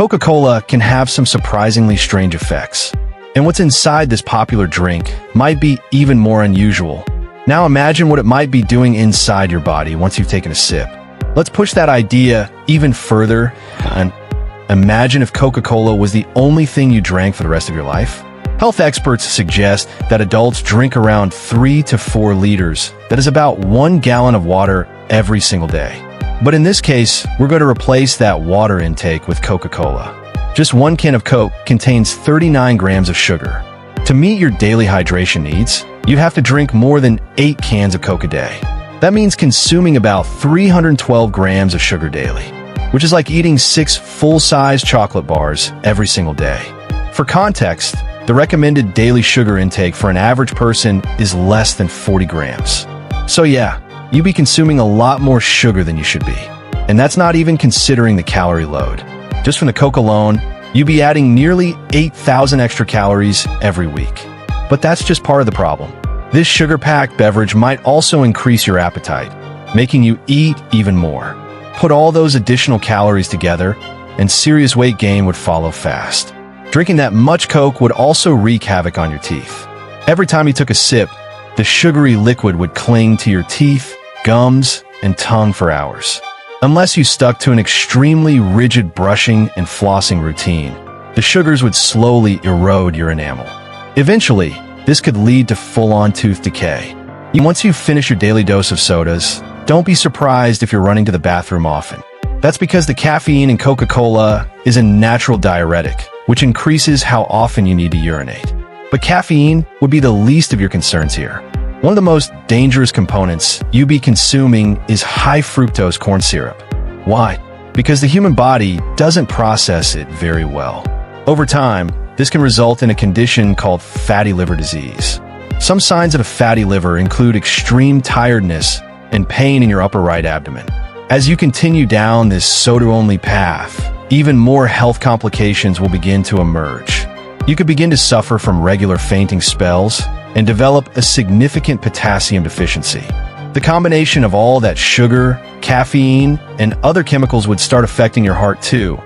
Coca-Cola can have some surprisingly strange effects, and what's inside this popular drink might be even more unusual. Now imagine what it might be doing inside your body once you've taken a sip. Let's push that idea even further and imagine if Coca-Cola was the only thing you drank for the rest of your life. Health experts suggest that adults drink around 3 to 4 liters, that is about 1 gallon of water every single day. But in this case, we're going to replace that water intake with Coca-Cola. Just 1 can of Coke contains 39 grams of sugar. To meet your daily hydration needs, you'd have to drink more than 8 cans of Coke a day. That means consuming about 312 grams of sugar daily, which is like eating 6 full-size chocolate bars every single day. For context, the recommended daily sugar intake for an average person is less than 40 grams. So yeah, you'd be consuming a lot more sugar than you should be. And that's not even considering the calorie load. Just from the Coke alone, you'd be adding nearly 8,000 extra calories every week. But that's just part of the problem. This sugar-packed beverage might also increase your appetite, making you eat even more. Put all those additional calories together, and serious weight gain would follow fast. Drinking that much Coke would also wreak havoc on your teeth. Every time you took a sip, the sugary liquid would cling to your teeth, gums, and tongue for hours. Unless you stuck to an extremely rigid brushing and flossing routine, the sugars would slowly erode your enamel. Eventually, this could lead to full-on tooth decay. Once you finish your daily dose of sodas, don't be surprised if you're running to the bathroom often. That's because the caffeine in Coca-Cola is a natural diuretic, which increases how often you need to urinate. But caffeine would be the least of your concerns here. One of the most dangerous components you'd be consuming is high fructose corn syrup. Why? Because the human body doesn't process it very well. Over time, this can result in a condition called fatty liver disease. Some signs of a fatty liver include extreme tiredness and pain in your upper right abdomen. As you continue down this soda-only path, even more health complications will begin to emerge. You could begin to suffer from regular fainting spells and develop a significant potassium deficiency. The combination of all that sugar, caffeine, and other chemicals would start affecting your heart too,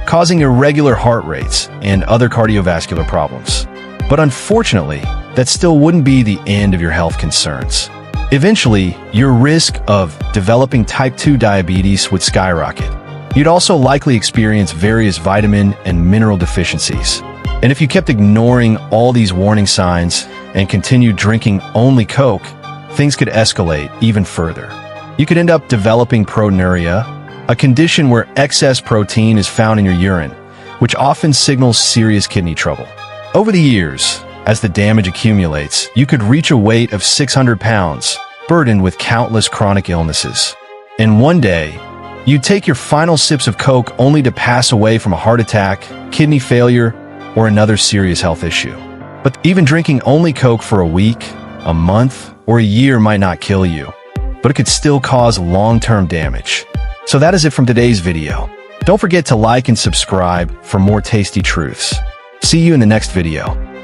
causing irregular heart rates and other cardiovascular problems. But unfortunately, that still wouldn't be the end of your health concerns. Eventually, your risk of developing type 2 diabetes would skyrocket. You'd also likely experience various vitamin and mineral deficiencies. And if you kept ignoring all these warning signs and continued drinking only Coke, things could escalate even further. You could end up developing proteinuria, a condition where excess protein is found in your urine, which often signals serious kidney trouble. Over the years, as the damage accumulates, you could reach a weight of 600 pounds, burdened with countless chronic illnesses. And one day, you'd take your final sips of Coke only to pass away from a heart attack, kidney failure, or another serious health issue. But even drinking only Coke for a week, a month, or a year might not kill you, but it could still cause long-term damage. So that is it from today's video. Don't forget to like and subscribe for more tasty truths. See you in the next video.